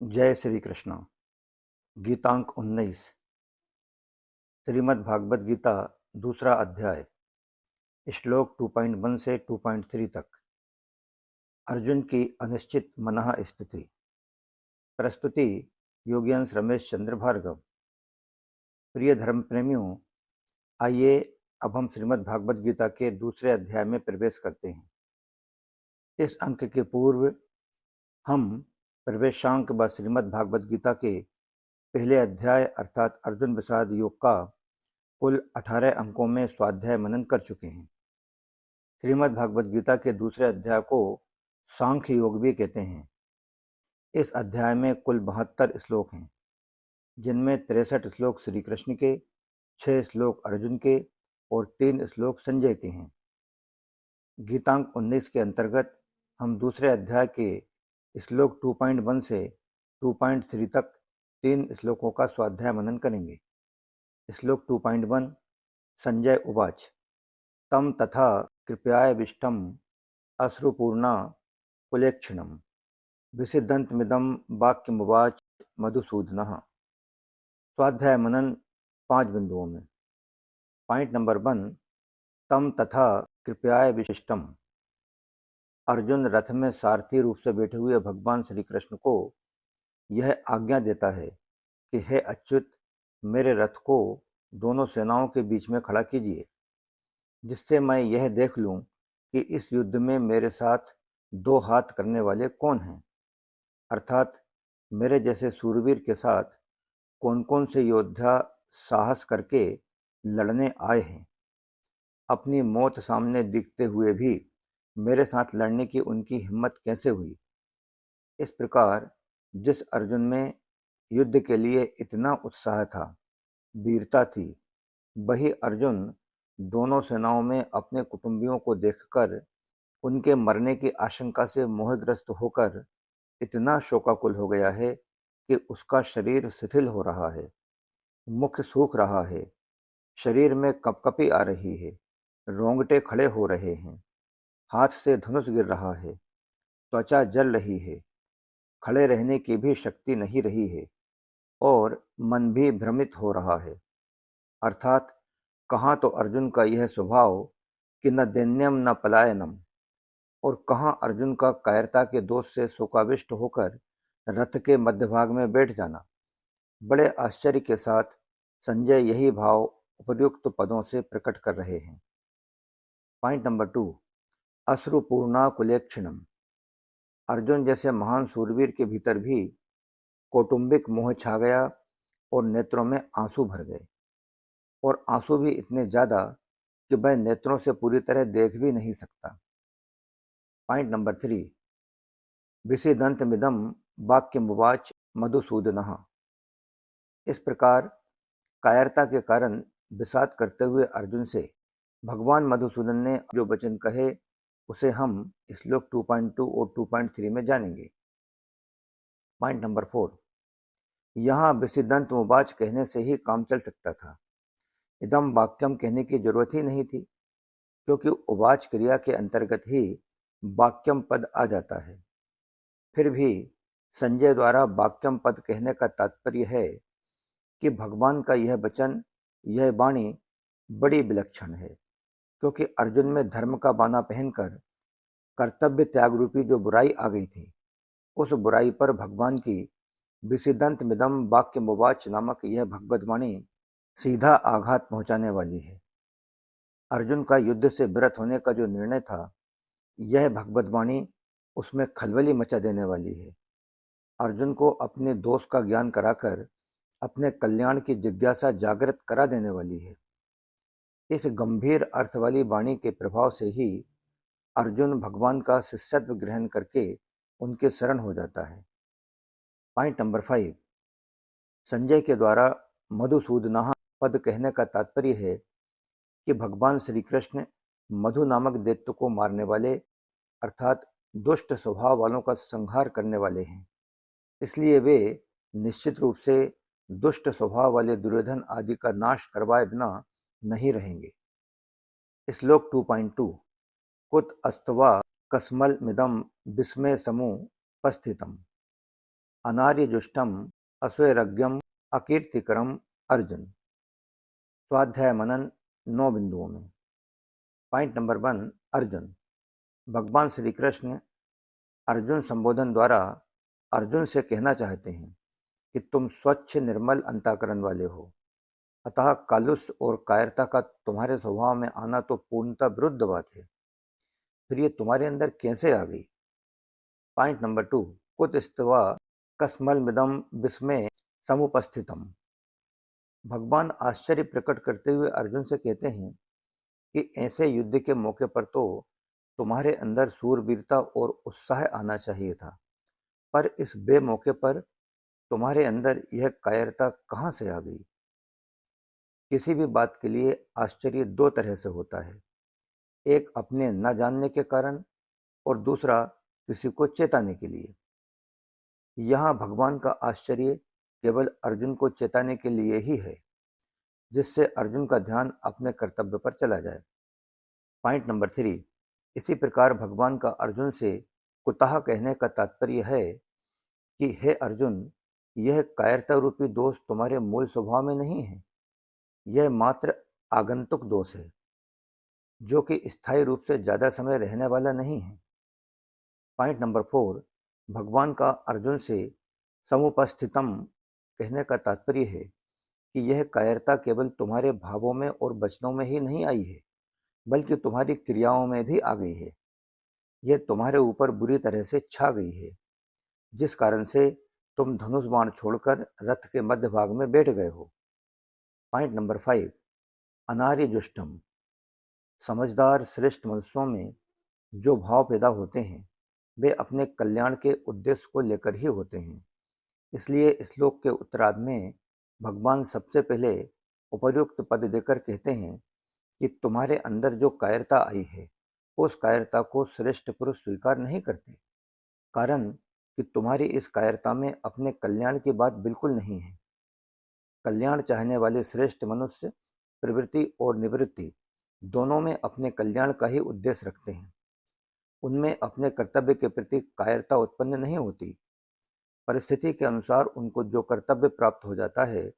जय श्री कृष्ण। गीतांक 19। श्रीमद् भागवत गीता, दूसरा अध्याय, श्लोक 2.1 से 2.3 तक। अर्जुन की अनिश्चित मनः स्थिति। प्रस्तुति योगियांश रमेश चंद्र भार्गव। प्रिय धर्म प्रेमियों, आइए अब हम श्रीमद् भागवत गीता के दूसरे अध्याय में प्रवेश करते हैं। इस अंक के पूर्व हम प्रवेशांक व श्रीमद् भागवत गीता के पहले अध्याय अर्थात अर्जुन विषाद योग का कुल 18 अंकों में स्वाध्याय मनन कर चुके हैं। श्रीमद् भागवत गीता के दूसरे अध्याय को सांख्य योग भी कहते हैं। इस अध्याय में कुल 72 श्लोक हैं, जिनमें 63 श्लोक श्री कृष्ण के, 6 श्लोक अर्जुन के और 3 श्लोक संजय के हैं। गीतांक 19 के अंतर्गत हम दूसरे अध्याय के श्लोक 2.1 से 2.3 तक 3 श्लोकों का स्वाध्याय मनन करेंगे। श्लोक 2.1। संजय उवाच तम तथा कृपयाविष्टम अश्रुपूर्णा कुलेक्षणम विसिद्धन्तमिदं वाक्यमुवाच मधुसूदनः। स्वाध्याय मनन 5 बिंदुओं में। Point number 1। तम तथा कृपयाविष्टम। अर्जुन रथ में सारथी रूप से बैठे हुए भगवान श्री कृष्ण को यह आज्ञा देता है कि हे अच्युत, मेरे रथ को दोनों सेनाओं के बीच में खड़ा कीजिए, जिससे मैं यह देख लूं कि इस युद्ध में मेरे साथ 2 हाथ करने वाले कौन हैं, अर्थात मेरे जैसे सूरवीर के साथ कौन कौन से योद्धा साहस करके लड़ने आए हैं। अपनी मौत सामने दिखते हुए भी मेरे साथ लड़ने की उनकी हिम्मत कैसे हुई। इस प्रकार जिस अर्जुन में युद्ध के लिए इतना उत्साह था, वीरता थी, वही अर्जुन दोनों सेनाओं में अपने कुटुंबियों को देखकर उनके मरने की आशंका से मोहग्रस्त होकर इतना शोकाकुल हो गया है कि उसका शरीर शिथिल हो रहा है, मुख सूख रहा है, शरीर में कपकपी आ रही है, रोंगटे खड़े हो रहे हैं, हाथ से धनुष गिर रहा है, त्वचा जल रही है, खड़े रहने की भी शक्ति नहीं रही है और मन भी भ्रमित हो रहा है। अर्थात कहाँ तो अर्जुन का यह स्वभाव कि न दैन्यम न पलायनम, और कहाँ अर्जुन का कायरता के दोष से शोकाविष्ट होकर रथ के मध्य भाग में बैठ जाना। बड़े आश्चर्य के साथ संजय यही भाव उपर्युक्त पदों से प्रकट कर रहे हैं। Point number 2। अश्रुपूर्णा कुलेक्षणम। अर्जुन जैसे महान सूरवीर के भीतर भी कौटुंबिक मोह छा गया और नेत्रों में आंसू भर गए, और आंसू भी इतने ज्यादा कि वह नेत्रों से पूरी तरह देख भी नहीं सकता। Point number 3। विषिदन्तमिदं वाक्यमुवाच मधुसूदनः। इस प्रकार कायरता के कारण विषाद करते हुए अर्जुन से भगवान मधुसूदन ने जो वचन कहे, उसे हम श्लोक 2.2 और 2.3 में जानेंगे। Point number 4। यहाँ विषिदंत उवाच कहने से ही काम चल सकता था, इदम वाक्यम कहने की जरूरत ही नहीं थी, क्योंकि उवाच क्रिया के अंतर्गत ही वाक्यम पद आ जाता है। फिर भी संजय द्वारा वाक्यम पद कहने का तात्पर्य है कि भगवान का यह वचन, यह वाणी बड़ी विलक्षण है, क्योंकि अर्जुन में धर्म का बाना पहनकर कर्तव्य त्याग रूपी जो बुराई आ गई थी, उस बुराई पर भगवान की विसिदंत मिदम वाक्य मुवाच नामक यह भगवत वाणी सीधा आघात पहुंचाने वाली है। अर्जुन का युद्ध से विरत होने का जो निर्णय था, यह भगवत वाणी उसमें खलबली मचा देने वाली है। अर्जुन को अपने दोष का ज्ञान कराकर अपने कल्याण की जिज्ञासा जागृत करा देने वाली है। इस गंभीर अर्थ वाली वाणी के प्रभाव से ही अर्जुन भगवान का शिष्यत्व ग्रहण करके उनके शरण हो जाता है। Point number 5। संजय के द्वारा मधुसूदनः पद कहने का तात्पर्य है कि भगवान श्री कृष्ण मधु नामक दैत्य को मारने वाले, अर्थात दुष्ट स्वभाव वालों का संहार करने वाले हैं। इसलिए वे निश्चित रूप से दुष्ट स्वभाव वाले दुर्योधन आदि का नाश करवाए बिना नहीं रहेंगे। श्लोक 2.2। कुत अस्तवा कस्मल मिदम विस्मय समूह उपस्थितम। अनार्यजुष्टम अस्वैरज्ञम अकीर्तिकरम अर्जुन। स्वाध्याय मनन 9 बिंदुओं में। Point number 1, Arjun. भगवान श्री कृष्ण अर्जुन संबोधन द्वारा अर्जुन से कहना चाहते हैं कि तुम स्वच्छ निर्मल अंतःकरण वाले हो, अतः कालुष्य और कायरता का तुम्हारे स्वभाव में आना तो पूर्णतः विरुद्ध बात है। फिर ये तुम्हारे अंदर कैसे आ गई? पॉइंट नंबर 2, कुतस्त्वा कस्मलमिदं विस्मय समुपस्थितम। भगवान आश्चर्य प्रकट करते हुए अर्जुन से कहते हैं कि ऐसे युद्ध के मौके पर तो तुम्हारे अंदर सूरवीरता और उत्साह आना चाहिए था, पर इस बेमौके पर तुम्हारे अंदर यह कायरता कहाँ से आ गई? किसी भी बात के लिए आश्चर्य दो तरह से होता है, एक अपने न जानने के कारण और दूसरा किसी को चेताने के लिए। यहाँ भगवान का आश्चर्य केवल अर्जुन को चेताने के लिए ही है, जिससे अर्जुन का ध्यान अपने कर्तव्य पर चला जाए। पॉइंट नंबर 3, इसी प्रकार भगवान का अर्जुन से कुतः कहने का तात्पर्य है कि हे अर्जुन, यह कायरता रूपी दोष तुम्हारे मूल स्वभाव में नहीं है, यह मात्र आगंतुक दोष है, जो कि स्थायी रूप से ज़्यादा समय रहने वाला नहीं है। पॉइंट नंबर 4, भगवान का अर्जुन से समुपस्थितम कहने का तात्पर्य है कि यह कायरता केवल तुम्हारे भावों में और वचनों में ही नहीं आई है, बल्कि तुम्हारी क्रियाओं में भी आ गई है। यह तुम्हारे ऊपर बुरी तरह से छा गई है, जिस कारण से तुम धनुष बाण छोड़कर रथ के मध्य भाग में बैठ गए हो। Point number 5, अनार्यजुष्टम। समझदार श्रेष्ठ मनुष्यों में जो भाव पैदा होते हैं वे अपने कल्याण के उद्देश्य को लेकर ही होते हैं। इसलिए श्लोक के उत्तरार्ध में भगवान सबसे पहले उपर्युक्त पद देकर कहते हैं कि तुम्हारे अंदर जो कायरता आई है, उस कायरता को श्रेष्ठ पुरुष स्वीकार नहीं करते, कारण कि तुम्हारी इस कायरता में अपने कल्याण की बात बिल्कुल नहीं है। कल्याण चाहने वाले श्रेष्ठ मनुष्य प्रवृत्ति और निवृत्ति दोनों में अपने कल्याण का ही उद्देश्य रखते हैं। उनमें अपने कर्तव्य के प्रति कायरता उत्पन्न नहीं होती। परिस्थिति के अनुसार उनको जो कर्तव्य प्राप्त हो जाता है,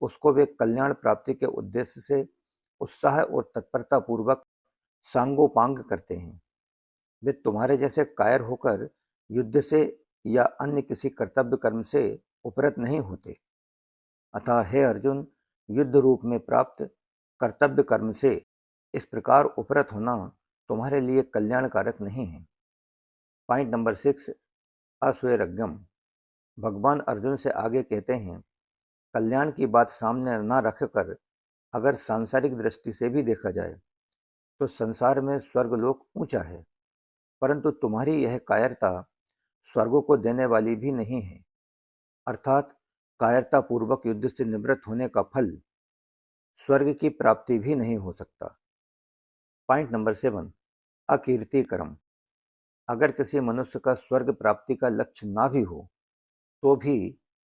उसको वे कल्याण प्राप्ति के उद्देश्य से उत्साह और तत्परता पूर्वक सांगोपांग करते हैं। वे तुम्हारे जैसे कायर होकर युद्ध से या अन्य किसी कर्तव्य कर्म से उपरत नहीं होते। अतः हे अर्जुन, युद्ध रूप में प्राप्त कर्तव्य कर्म से इस प्रकार उपरत होना तुम्हारे लिए कल्याणकारक नहीं है। Point number 6, अस्वैरज्ञम। भगवान अर्जुन से आगे कहते हैं, कल्याण की बात सामने न रखकर अगर सांसारिक दृष्टि से भी देखा जाए तो संसार में स्वर्गलोक ऊंचा है, परंतु तुम्हारी यह कायरता स्वर्गों को देने वाली भी नहीं है, अर्थात कायरता पूर्वक युद्ध से निवृत्त होने का फल स्वर्ग की प्राप्ति भी नहीं हो सकता। Point number 7, अकीर्तिकरम। अगर किसी मनुष्य का स्वर्ग प्राप्ति का लक्ष्य ना भी हो तो भी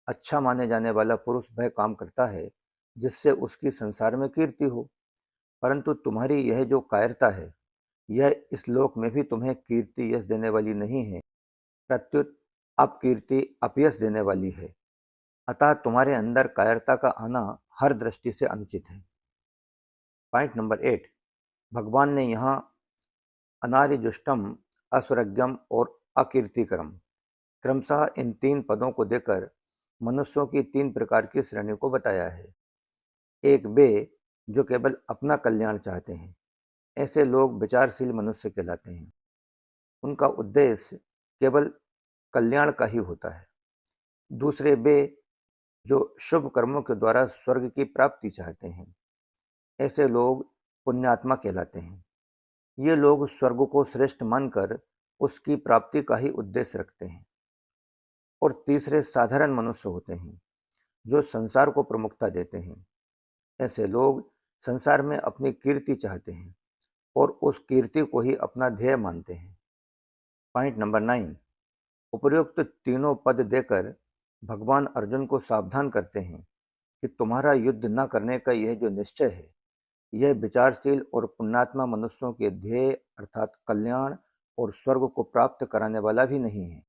अच्छा माने जाने वाला पुरुष वह काम करता है जिससे उसकी संसार में कीर्ति हो, परंतु तुम्हारी यह जो कायरता है, यह इस लोक में भी तुम्हें कीर्ति यश देने वाली नहीं है, प्रत्युत अपकीर्ति अपयश देने वाली है। अतः तुम्हारे अंदर कायरता का आना हर दृष्टि से अनुचित है। पॉइंट नंबर 8, भगवान ने यहाँ अनार्यजुष्टम, अस्वरज्ञम और अकीर्तिकरम क्रमशः इन 3 पदों को देकर मनुष्यों की 3 प्रकार की श्रेणी को बताया है। एक, वे जो केवल अपना कल्याण चाहते हैं, ऐसे लोग विचारशील मनुष्य कहलाते हैं। उनका उद्देश्य केवल कल्याण का ही होता है। दूसरे, वे जो शुभ कर्मों के द्वारा स्वर्ग की प्राप्ति चाहते हैं, ऐसे लोग पुण्यात्मा कहलाते हैं। ये लोग स्वर्ग को श्रेष्ठ मानकर उसकी प्राप्ति का ही उद्देश्य रखते हैं। और तीसरे, साधारण मनुष्य होते हैं जो संसार को प्रमुखता देते हैं। ऐसे लोग संसार में अपनी कीर्ति चाहते हैं और उस कीर्ति को ही अपना ध्येय मानते हैं। पॉइंट नंबर 9, उपर्युक्त तीनों पद देकर भगवान अर्जुन को सावधान करते हैं कि तुम्हारा युद्ध न करने का यह जो निश्चय है, यह विचारशील और पुण्यात्मा मनुष्यों के ध्येय अर्थात कल्याण और स्वर्ग को प्राप्त कराने वाला भी नहीं है,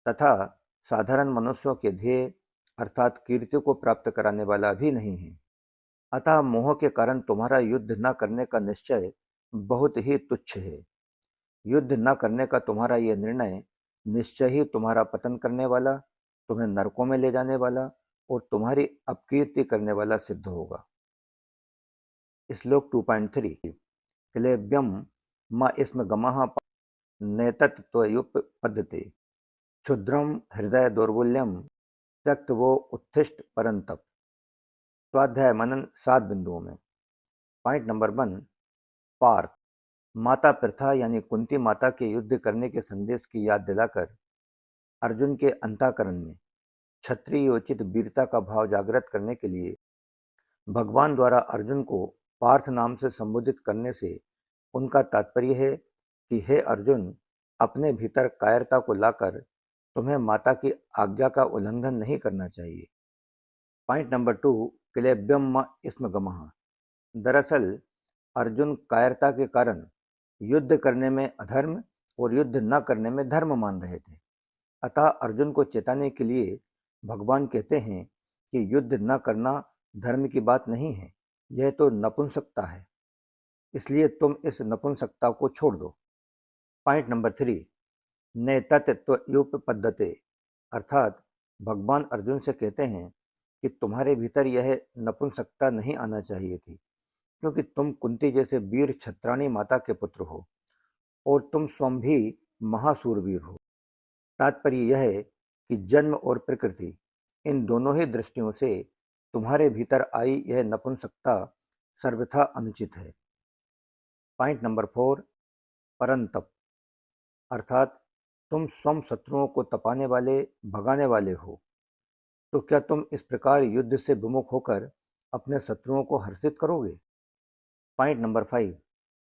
तथा साधारण मनुष्यों के ध्येय अर्थात कीर्ति को प्राप्त कराने वाला भी नहीं है। अतः मोह के कारण तुम्हारा युद्ध न करने का निश्चय बहुत ही तुच्छ है। युद्ध न करने का तुम्हारा यह निर्णय निश्चय ही तुम्हारा पतन करने वाला, तुम्हें नरकों में ले जाने वाला और तुम्हारी अपकीर्ति करने वाला सिद्ध होगा। श्लोक 2.3 क्लेब्यम म इसम गमः नैतत्त्वयुपपद्यते क्षुद्रम हृदय दौर्बल्यम त्यक्त वो उत्थिष्ट परंतप। स्वाध्याय मनन 7 बिंदुओं में। Point number 1, Parth. माता प्रथा यानी कुंती माता के युद्ध करने के संदेश की याद दिलाकर अर्जुन के अंतःकरण में क्षत्रियोचित वीरता का भाव जागृत करने के लिए भगवान द्वारा अर्जुन को पार्थ नाम से संबोधित करने से उनका तात्पर्य है कि हे अर्जुन, अपने भीतर कायरता को लाकर तुम्हें माता की आज्ञा का उल्लंघन नहीं करना चाहिए। पॉइंट नंबर 2, क्लेब्यम म इसम गमः। दरअसल अर्जुन कायरता के कारण युद्ध करने में अधर्म और युद्ध न करने में धर्म मान रहे थे। अतः अर्जुन को चेताने के लिए भगवान कहते हैं कि युद्ध न करना धर्म की बात नहीं है, यह तो नपुंसकता है, इसलिए तुम इस नपुंसकता को छोड़ दो। पॉइंट नंबर 3, नैतत्त्वयुपपद्यते अर्थात भगवान अर्जुन से कहते हैं कि तुम्हारे भीतर यह नपुंसकता नहीं आना चाहिए थी, क्योंकि तुम कुंती जैसे वीर क्षत्राणी माता के पुत्र हो और तुम स्वयं भी महासूरवीर हो। तात्पर्य यह है कि जन्म और प्रकृति इन दोनों ही दृष्टियों से तुम्हारे भीतर आई यह नपुंसकता सर्वथा अनुचित है। पॉइंट नंबर 4, परंतप अर्थात तुम स्वयं शत्रुओं को तपाने वाले, भगाने वाले हो, तो क्या तुम इस प्रकार युद्ध से विमुख होकर अपने शत्रुओं को हर्षित करोगे? पॉइंट नंबर 5,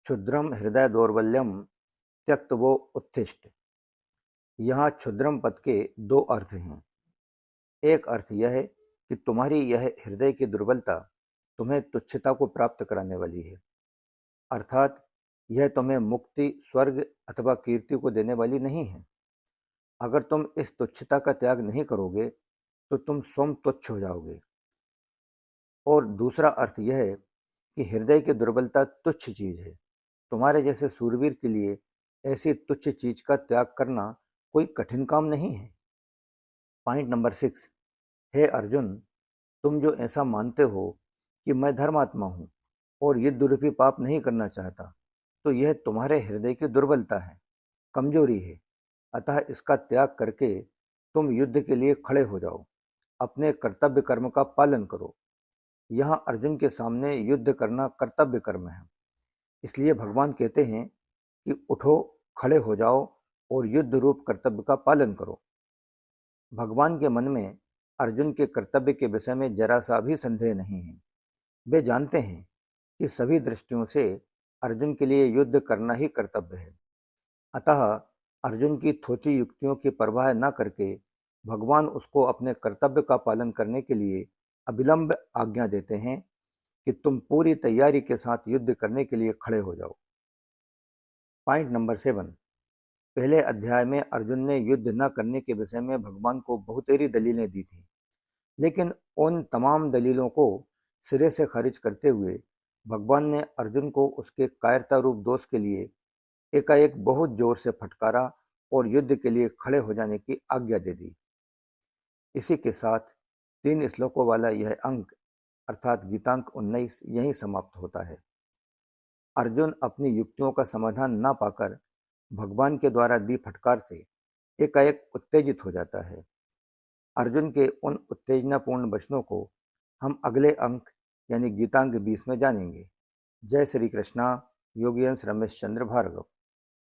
क्षुद्रम हृदय दौर्बल्यम त्यक्त वो उत्थिष्ट। यहाँ क्षुद्रम पद के 2 अर्थ हैं। एक अर्थ यह है कि तुम्हारी यह हृदय की दुर्बलता तुम्हें तुच्छता को प्राप्त कराने वाली है, अर्थात यह तुम्हें मुक्ति, स्वर्ग अथवा कीर्ति को देने वाली नहीं है। अगर तुम इस तुच्छता का त्याग नहीं करोगे तो तुम स्वयं तुच्छ हो जाओगे। और दूसरा अर्थ यह है कि हृदय की दुर्बलता तुच्छ चीज है। तुम्हारे जैसे सूरवीर के लिए ऐसी तुच्छ चीज का त्याग करना कोई कठिन काम नहीं है। पॉइंट नंबर 6, हे अर्जुन, तुम जो ऐसा मानते हो कि मैं धर्मात्मा हूँ और युद्ध रूपी पाप नहीं करना चाहता, तो यह तुम्हारे हृदय की दुर्बलता है, कमजोरी है। अतः इसका त्याग करके तुम युद्ध के लिए खड़े हो जाओ, अपने कर्तव्य कर्म का पालन करो। यहाँ अर्जुन के सामने युद्ध करना कर्तव्य कर्म है, इसलिए भगवान कहते हैं कि उठो, खड़े हो जाओ और युद्ध रूप कर्तव्य का पालन करो। भगवान के मन में अर्जुन के कर्तव्य के विषय में जरा सा भी संदेह नहीं है। वे जानते हैं कि सभी दृष्टियों से अर्जुन के लिए युद्ध करना ही कर्तव्य है। अतः अर्जुन की थोथी युक्तियों की परवाह न करके भगवान उसको अपने कर्तव्य का पालन करने के लिए अविलंब आज्ञा देते हैं कि तुम पूरी तैयारी के साथ युद्ध करने के लिए खड़े हो जाओ। पॉइंट नंबर 7, पहले अध्याय में अर्जुन ने युद्ध न करने के विषय में भगवान को बहुतेरी दलीलें दी थी, लेकिन उन तमाम दलीलों को सिरे से खारिज करते हुए भगवान ने अर्जुन को उसके कायरता रूप दोष के लिए एकाएक बहुत जोर से फटकारा और युद्ध के लिए खड़े हो जाने की आज्ञा दे दी। इसी के साथ 3 श्लोकों वाला यह अंक अर्थात गीतांक 19 यहीं समाप्त होता है। अर्जुन अपनी युक्तियों का समाधान ना पाकर भगवान के द्वारा दी फटकार से एकाएक उत्तेजित हो जाता है। अर्जुन के उन उत्तेजनापूर्ण वचनों को हम अगले अंक यानी गीतांक 20 में जानेंगे। जय श्री कृष्णा। योगी अंश रमेश चंद्र भार्गव।